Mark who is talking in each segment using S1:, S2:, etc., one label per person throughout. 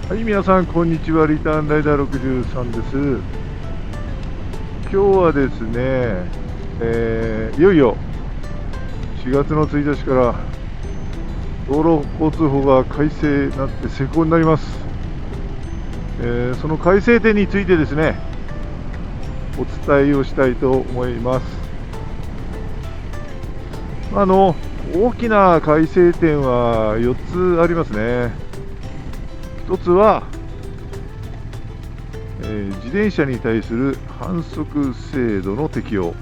S1: はい、皆さん、こんにちは。リターンライダー63です。今日はですね、いよいよ4月の1日から道路交通法が改正になって施行になります。その改正点についてですね、お伝えをしたいと思います。大きな改正点は4つありますね。1つは、自転車に対する反則制度の適用。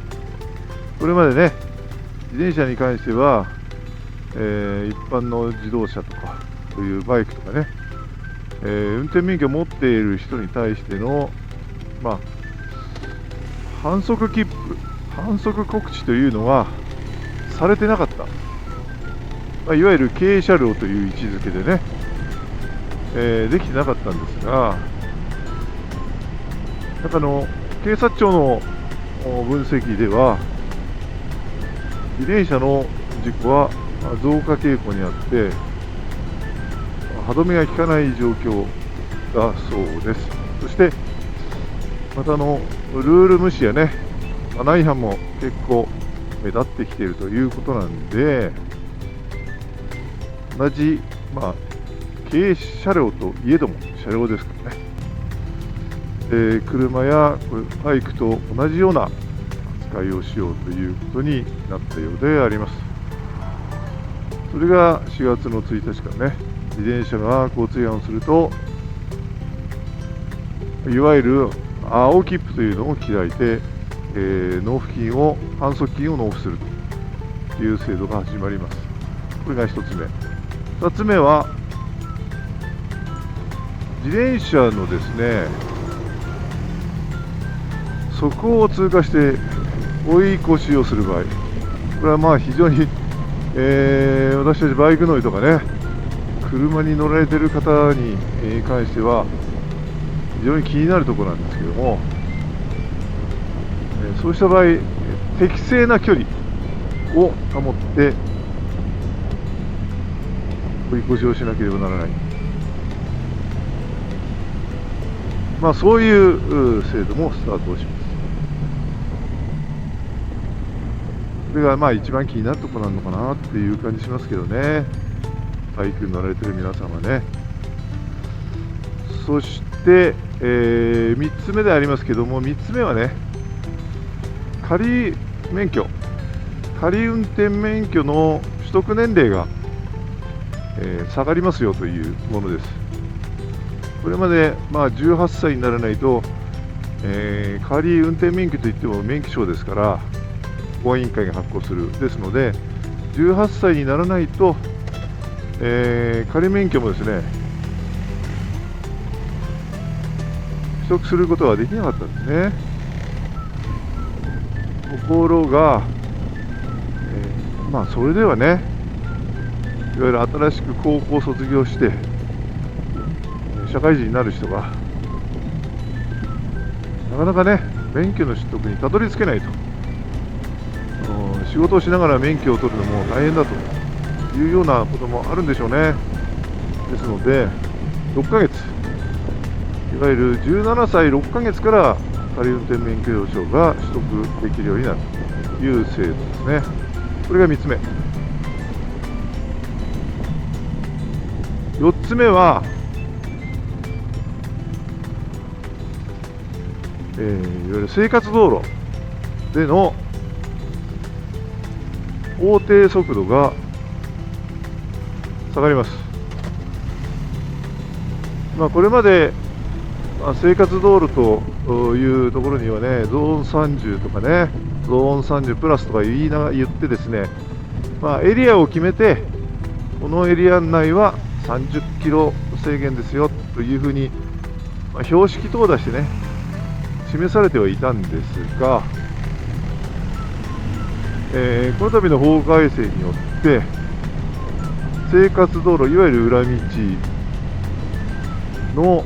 S1: これまでね、自転車に関しては、一般の自動車とか、そういうバイクとかね、運転免許を持っている人に対しての、反則切符、反則告知というのがされてなかった、いわゆる軽車両という位置づけでね、できてなかったんですが、警察庁の分析では、自転車の事故は増加傾向にあって、歯止めが効かない状況だそうです。そしてまたルール無視やね、マナー違反も結構目立ってきているということなんで、同じ、軽車両といえども車両ですからね、車やバイクと同じような扱いをしようということになったようであります。それが4月の1日からね、自転車が交通違反をすると、いわゆる青切符というのを開いて、納付金を、反則金を納付するという制度が始まります。これが1つ目。2つ目は、自転車のですね、側溝を通過して追い越しをする場合、これは非常に、私たちバイク乗りとかね、車に乗られている方に関しては非常に気になるところなんですけども、そうした場合、適正な距離を保って追い越しをしなければならない、そういう制度もスタートをします。これが一番気になるところなのかなっていう感じしますけどね、バイクに乗られている皆さんはね。そして、3つ目でありますけども、3つ目はね、仮運転免許の取得年齢が、下がりますよというものです。これまで、18歳にならないと、仮運転免許といっても免許証ですから、公安委員会が発行するですので、18歳にならないと、仮免許もですね、取得することはできなかったんですね。ところが、それではね、いわゆる新しく高校を卒業して社会人になる人がなかなかね、免許の取得にたどり着けないと、仕事をしながら免許を取るのも大変だというようなこともあるんでしょうね。ですので、6ヶ月、いわゆる17歳6ヶ月から仮運転免許証が取得できるようになるという制度ですね。これが3つ目。4つ目は、いわゆる生活道路での法定速度が下がります。これまで、生活道路というところにはね、ゾーン30とかね、ゾーン30プラスとか言ってですね、エリアを決めて、このエリア内は30キロ制限ですよというふうに、標識等を出してね、示されてはいたんですが、この度の法改正によって、生活道路、いわゆる裏道の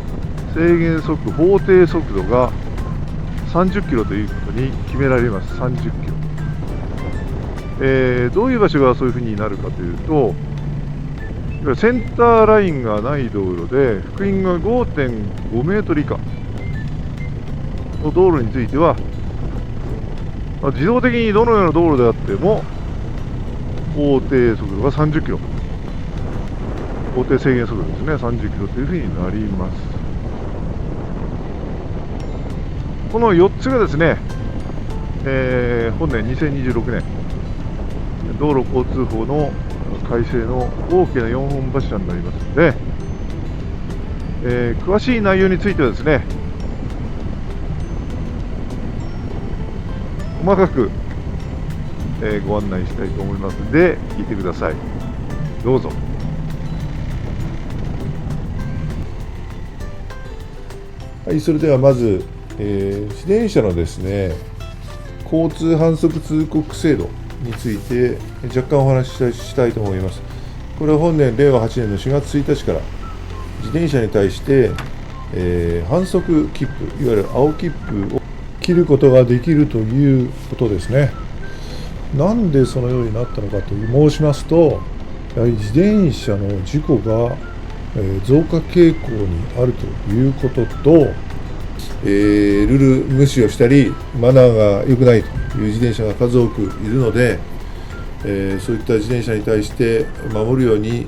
S1: 制限速度、法定速度が30キロということに決められます。30キロ。どういう場所がそういうふうになるかというと、センターラインがない道路で、幅員が5.5メートル以下の道路については、自動的にどのような道路であっても、法定速度が30キロ。法定制限速度ですね、30キロというふうになります。この4つがですね、本年2026年、道路交通法の改正の大きな4本柱になりますので、詳しい内容についてはですね、細かく、ご案内したいと思いますので、聞いてください。どうぞ。はい、それではまず、自転車のですね、交通反則通告制度について若干お話ししたいと思います。これは本年令和8年の4月1日から自転車に対して、反則切符、いわゆる青切符を切ることができるということですね。なんでそのようになったのかと申しますと、やはり自転車の事故が、増加傾向にあるということと、ルール無視をしたりマナーが良くないという自転車が数多くいるので、そういった自転車に対して守るように、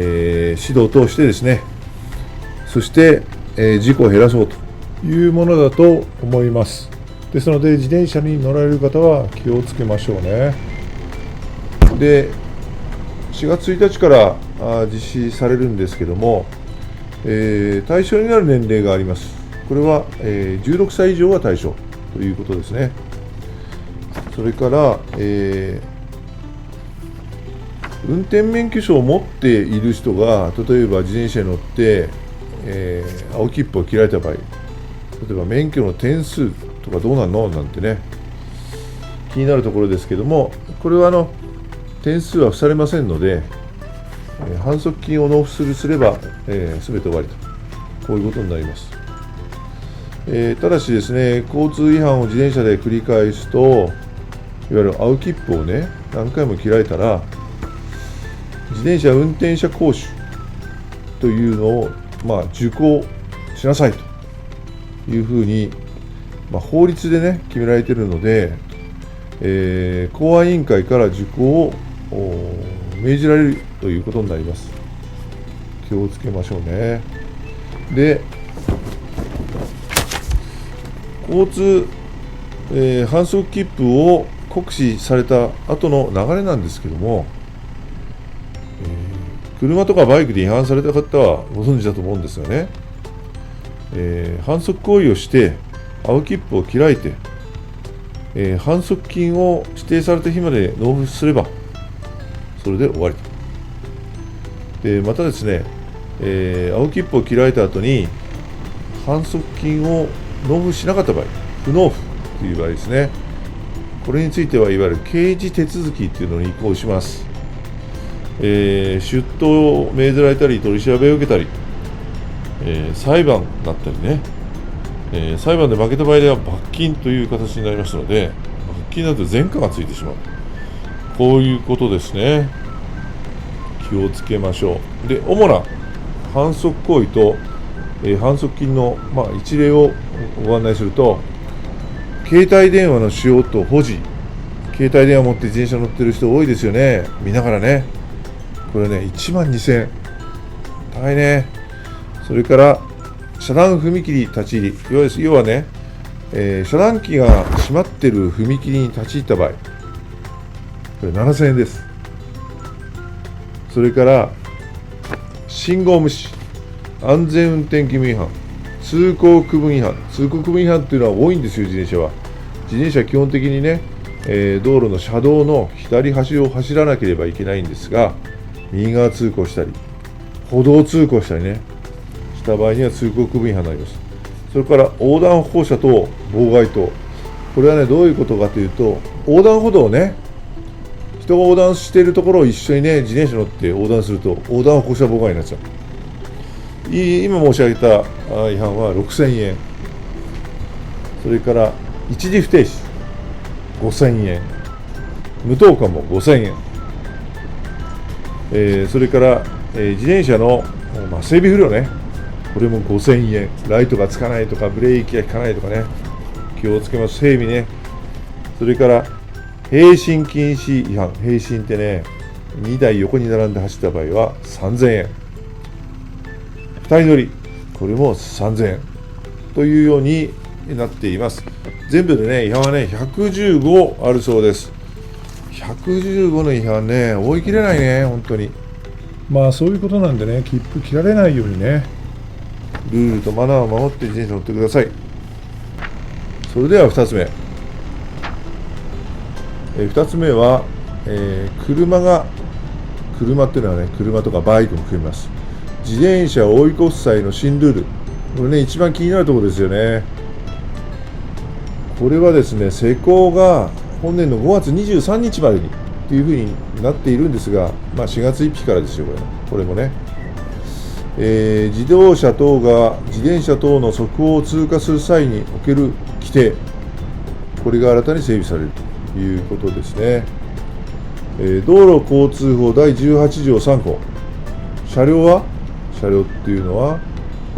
S1: 指導を通してですね、そして、事故を減らそうというものだと思います。ですので自転車に乗られる方は気をつけましょうね。で、4月1日から実施されるんですけども、対象になる年齢があります。これは、16歳以上が対象ということですね。それから、運転免許証を持っている人が例えば自転車に乗って、青切符を切られた場合、例えば免許の点数とかどうなのなんてね、気になるところですけども、これは点数は付されませんので、反則金を納付すれば、全て終わりと、こういうことになります。ただしですね、交通違反を自転車で繰り返すと、いわゆる青切符をね、何回も切られたら、自転車運転者講習というのを、受講しなさいというふうに、法律でね、決められているので、公安委員会から受講を命じられるということになります。気をつけましょうね。で、交通、反則切符を酷使された後の流れなんですけども、車とかバイクで違反された方はご存知だと思うんですよね。反則行為をして青切符を切られて、反則金を指定された日まで納付すればそれで終わりと。でまたですね、青切符を切られた後に反則金を納付しなかった場合、不納付という場合ですね。これについてはいわゆる刑事手続きというのに移行します。出頭を命ぜられたり取り調べを受けたり、裁判だったりね、裁判で負けた場合では罰金という形になりますので、罰金だと前科がついてしまう、こういうことですね。気をつけましょう。で、主な反則行為と、反則金の、一例をご案内すると、携帯電話の使用と保持、携帯電話持って自転車乗ってる人多いですよね。見ながらね。これね、1万2000円。高いね。それから、遮断踏切立ち入り。要はね、遮断機が閉まってる踏切に立ち入った場合、これ7000円です。それから、信号無視、安全運転義務違反、通行区分違反。通行区分違反っていうのは多いんですよ、自転車は。自転車は基本的にね、道路の車道の左端を走らなければいけないんですが、右側通行したり、歩道通行したりね、した場合には通行区分違反になります。それから横断歩車と妨害と、これはね、どういうことかというと、横断歩道をね、人が横断しているところを一緒にね、自転車乗って横断すると、横断歩車妨害になっちゃう。今申し上げた違反は6000円。それから一時不停止5000円。無灯火も5000円。それから、自転車の、整備不良ね、これも5000円、ライトがつかないとかブレーキが効かないとかね、気をつけます。整備ね。それから並進禁止違反、並進ってね、2台横に並んで走った場合は3000円、2人乗り、これも3000円というようになっています。全部でね、違反はね、115あるそうです。115の違反ね、追い切れないね、本当に。まあそういうことなんでね、切符切られないようにね、ルールとマナーを守って自転車乗ってください。それでは2つ目。2つ目は、車っていうのはね、車とかバイクも含みます。自転車を追い越す際の新ルール。これね、一番気になるところですよね。これはですね、施行が本年の5月23日までにというふうになっているんですが、4月1日からですよ、これもね。自動車等が自転車等の側溝を通過する際における規定、これが新たに整備されるということですね。道路交通法第18条3項。車両っていうのは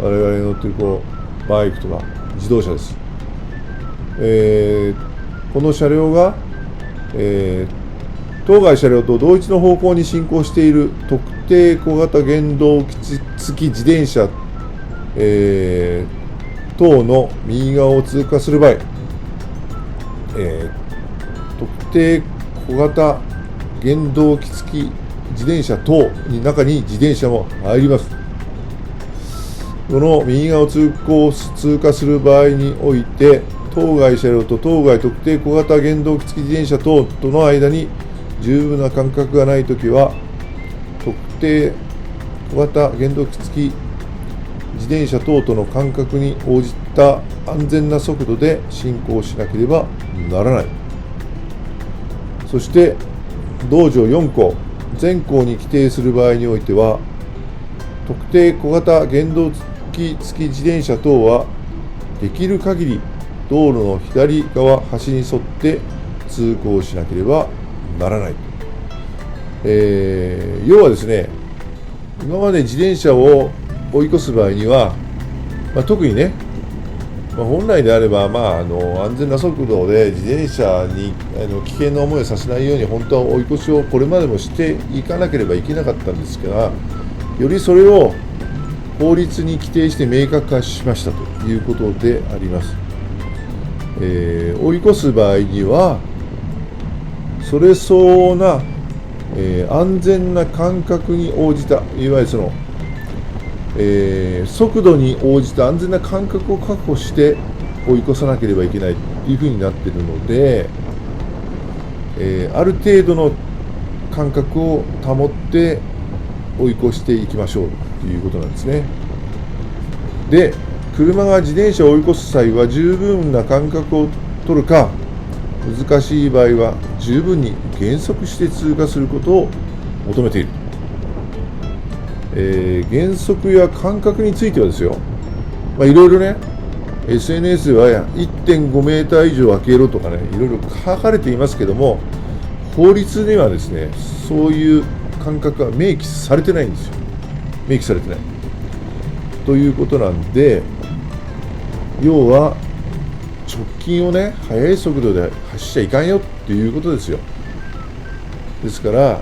S1: 我々が乗っているバイクとか自動車です。この車両が、当該車両と同一の方向に進行している特定小型原動機付き自転車、等の右側を通過する場合、特定小型原動機付き自転車等の中に自転車も入ります。この右側を通過する場合において、当該車両と当該特定小型原動機付き自転車等との間に十分な間隔がないときは、特定小型原動機付き自転車等との間隔に応じた安全な速度で進行しなければならない。そして、同条4項、全項に規定する場合においては、特定小型原動機付き自転車等は、できる限り道路の左側端に沿って通行しなければならない。要はですね、今まで自転車を追い越す場合には、特にね、本来であれば、安全な速度で自転車に危険な思いをさせないように、本当は追い越しをこれまでもしていかなければいけなかったんですが、よりそれを法律に規定して明確化しましたということであります。追い越す場合には、それ相応な、安全な間隔に応じた、いわゆるその、速度に応じた安全な間隔を確保して追い越さなければいけないというふうになっているので、ある程度の間隔を保って追い越していきましょうということなんですね。で、車が自転車を追い越す際は十分な間隔を取るか、難しい場合は十分に減速して通過することを求めている。減速や間隔についてはですよ、いろいろね、SNS では1.5 メーター以上空けろとかね、いろいろ書かれていますけども、法律にはですね、そういう間隔は明記されてないんですよ。明記されてない。ということなんで、要は直近をね、速い速度で走っちゃいかんよっていうことですよ。ですから、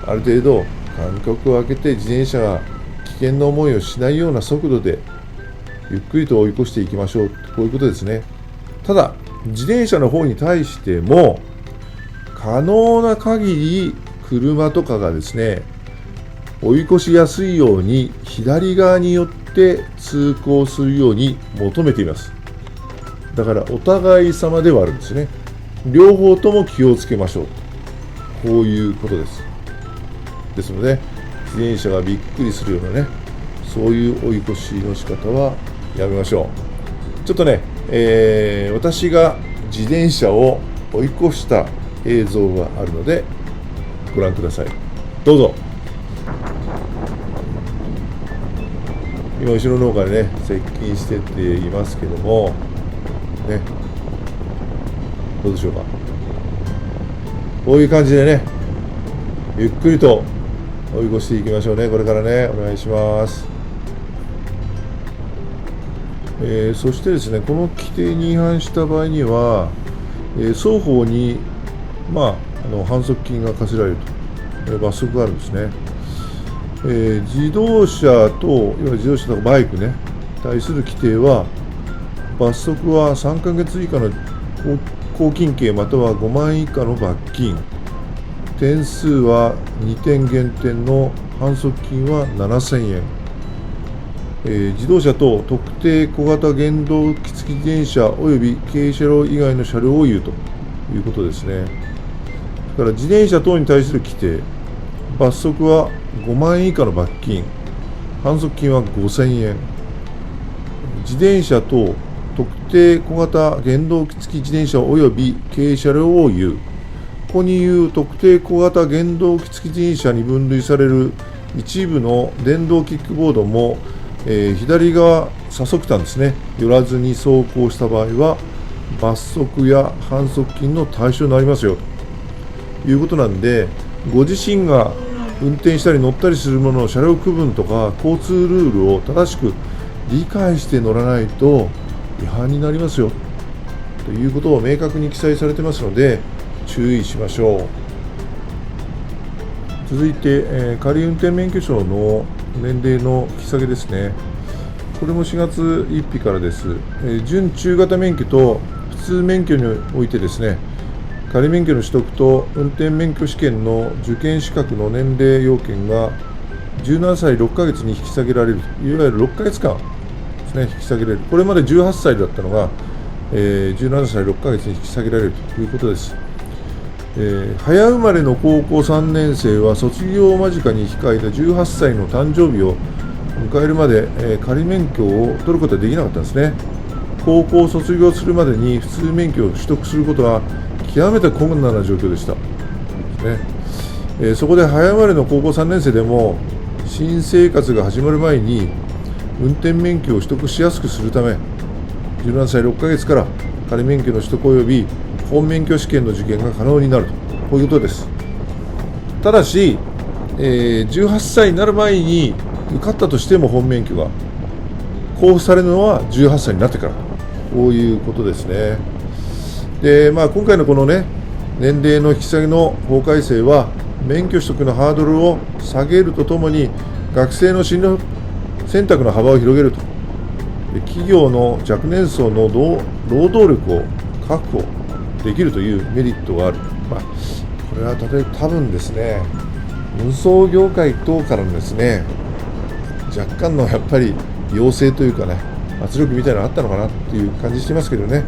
S1: ある程度間隔を空けて自転車が危険な思いをしないような速度でゆっくりと追い越していきましょう。こういうことですね。ただ、自転車の方に対しても、可能な限り車とかがですね、追い越しやすいように左側によって通行するように求めています。だからお互い様ではあるんですね。両方とも気をつけましょう。こういうことです。ですので、自転車がびっくりするようなね、そういう追い越しの仕方はやめましょう。ちょっとね、私が自転車を追い越した映像があるのでご覧ください。どうぞ。今後ろの方からね、接近してっていますけどもね、どうでしょうか。こういう感じでね、ゆっくりと追い越していきましょうね、これからね、お願いします。そしてですね、この規定に違反した場合には、双方に、反則金が課せられると、罰則があるんですね。自動車と、いわゆる自動車とかバイクね、対する規定は、罰則は3ヶ月以下の拘禁刑または5万円以下の罰金、点数は2点減点の反則金は7000円。自動車と特定小型原動機付自転車および軽車両以外の車両を言うということですね。それから自転車等に対する規定、罰則は5万円以下の罰金、反則金は5000円。自転車と特定小型原動機付自転車および軽車両を言う。ここに言う特定小型原動機付自転車に分類される一部の電動キックボードも、左側左側端ですね、寄らずに走行した場合は罰則や反則金の対象になりますよということなんで、ご自身が運転したり乗ったりするものの車両区分とか交通ルールを正しく理解して乗らないと違反になりますよということを明確に記載されてますので注意しましょう。続いて、仮運転免許証の年齢の引き下げですね。これも4月1日からです。準中型免許と普通免許においてですね、仮免許の取得と運転免許試験の受験資格の年齢要件が17歳6ヶ月に引き下げられると、いわゆる6ヶ月間ですね、引き下げられる。これまで18歳だったのが、17歳6ヶ月に引き下げられるということです。早生まれの高校3年生は卒業間近に控えた18歳の誕生日を迎えるまで、仮免許を取ることはできなかったんですね。高校を卒業するまでに普通免許を取得することは極めて困難な状況でした。そこで早生まれの高校3年生でも新生活が始まる前に運転免許を取得しやすくするため、17歳6ヶ月から仮免許の取得及び本免許試験の受験が可能になると、こういうことです。ただし、18歳になる前に受かったとしても本免許が交付されるのは18歳になってから、こういうことですね。で、今回のこのね、年齢の引き下げの法改正は免許取得のハードルを下げるとともに学生の進路選択の幅を広げると、企業の若年層の労働力を確保できるというメリットがある。これは多分ですね、運送業界等からのですね、若干のやっぱり要請というかね、圧力みたいなのがあったのかなっていう感じしてますけどね。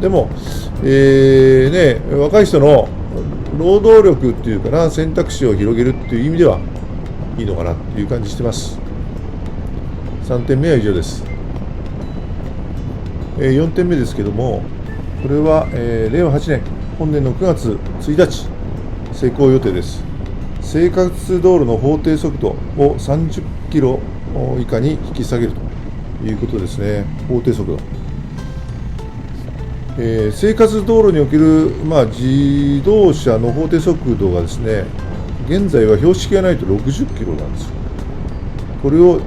S1: でも、若い人の労働力っていうかな、選択肢を広げるっていう意味ではいいのかなっていう感じしてます。3点目は以上です。4点目ですけども、これは、令和8年、本年の9月1日、施行予定です。生活道路の法定速度を30キロ以下に引き下げるということですね。法定速度。生活道路における、自動車の法定速度がですね、現在は標識がないと60キロなんです。これを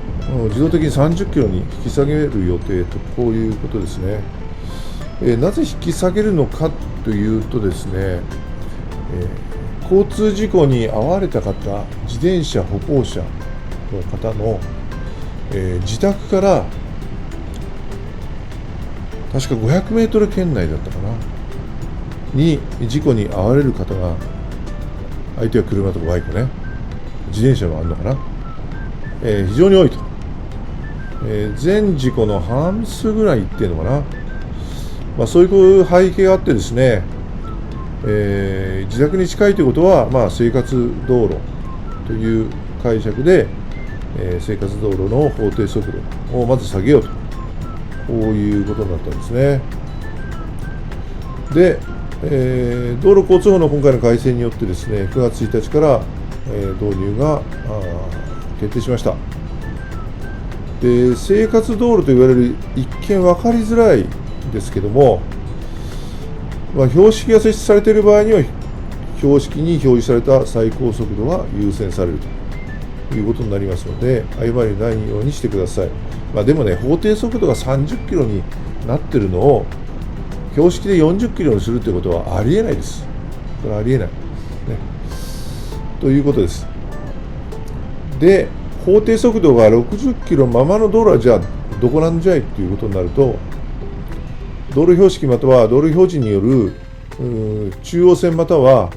S1: 自動的に30キロに引き下げる予定と、こういうことですね。なぜ引き下げるのかというとですね、交通事故に遭われた方、自転車歩行者の方の、自宅から確か500メートル圏内だったかなに事故に遭われる方が、相手は車とかバイクね、自転車もあるのかな、非常に多いと、全事故の半数ぐらいいってるのかな、そういう背景があってですね、自宅に近いということは、生活道路という解釈で、生活道路の法定速度をまず下げようと、こういうことになったんですね。で、道路交通法の今回の改正によってですね、9月1日から、導入が決定しました。で、生活道路と言われる一見分かりづらいですけども、標識が設置されている場合には標識に表示された最高速度が優先されるということになりますので、誤りないようにしてください。でもね、法定速度が30キロになってるのを標識で40キロにするということはありえないです。これはありえない、ね、ということです。で、法定速度が60キロままの道路はじゃあどこなんじゃいということになると、道路標識または道路表示による中央線または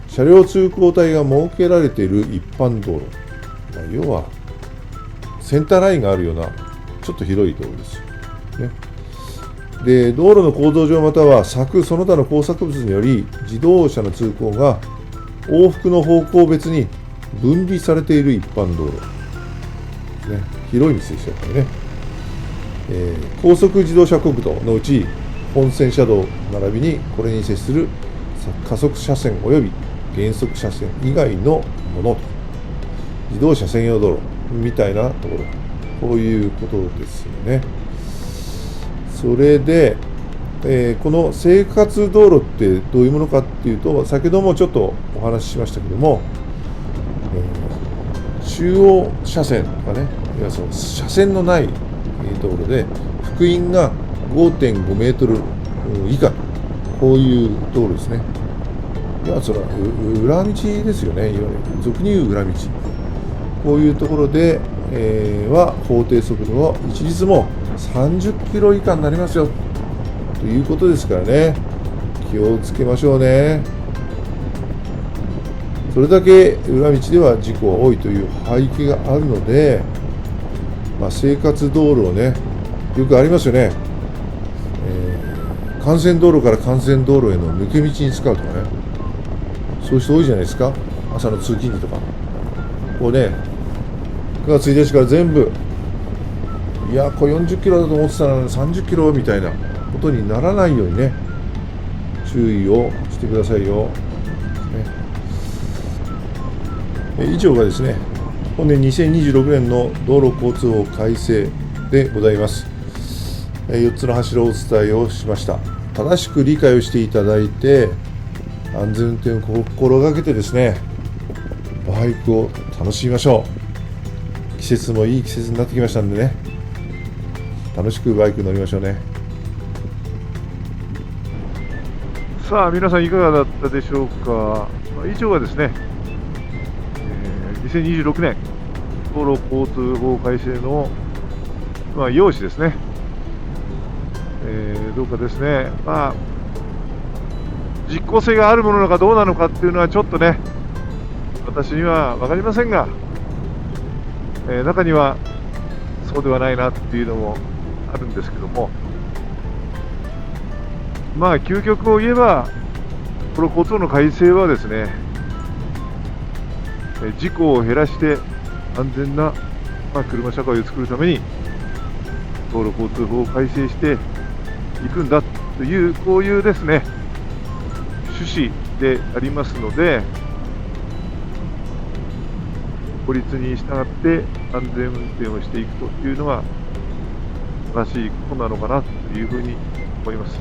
S1: 車両通行帯が設けられている一般道路、要はセンターラインがあるようなちょっと広い道路です、ね。で、道路の構造上または柵その他の工作物により自動車の通行が往復の方向別に分離されている一般道路、ね、広い道ですよ、これね。高速自動車国道のうち本線車道並びにこれに接する加速車線及び減速車線以外のものと、自動車専用道路みたいなところ、こういうことですよね。それで、この生活道路ってどういうものかっていうと、先ほどもちょっとお話ししましたけども、中央車線とかね、いやその車線のないところで幅員が 5.5 メートル以下、こういう道路ですね。いや、それは裏道ですよね。いわゆる俗に言う裏道、こういうところで、は法定速度は一律も30キロ以下になりますよということですからね、気をつけましょうね。それだけ裏道では事故が多いという背景があるので、生活道路をね、よくありますよね。幹線道路から幹線道路への抜け道に使うとかね、そういう人多いじゃないですか。朝の通勤時とかこうね、9月1日から全部、いやこれ40キロだと思ってたのに30キロみたいなことにならないようにね、注意をしてくださいよ、以上がですね、本年2026年の道路交通法改正でございます。4つの柱をお伝えをしました。正しく理解をしていただいて、安全運転を心がけてですね、バイクを楽しみましょう。季節もいい季節になってきましたんでね、楽しくバイク乗りましょうね。さあ皆さんいかがだったでしょうか。以上がですね、2026年道路交通法改正の、要旨ですね。どうかですね、実効性があるものなのかどうなのかっていうのはちょっとね、私には分かりませんが、中にはそうではないなっていうのもあるんですけども、究極を言えば、この交通の改正はですね、事故を減らして安全な、車社会を作るために道路交通法を改正していくんだという、こういうですね趣旨でありますので、法律に従って安全運転をしていくというのが正しいことなのかなというふうに思います。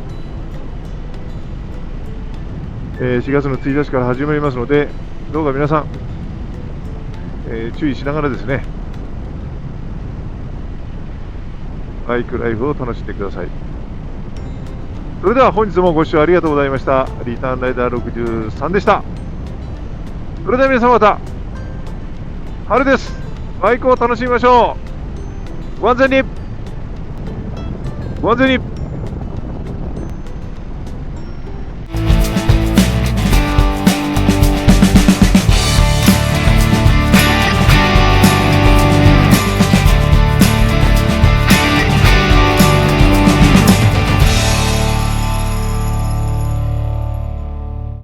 S1: 4月の1日から始まりますので、どうか皆さん、注意しながらですね、バイクライフを楽しんでください。それでは本日もご視聴ありがとうございました。リターンライダー63でした。それでは皆様また、春です。バイクを楽しみましょう。ご安全に。ご安全に。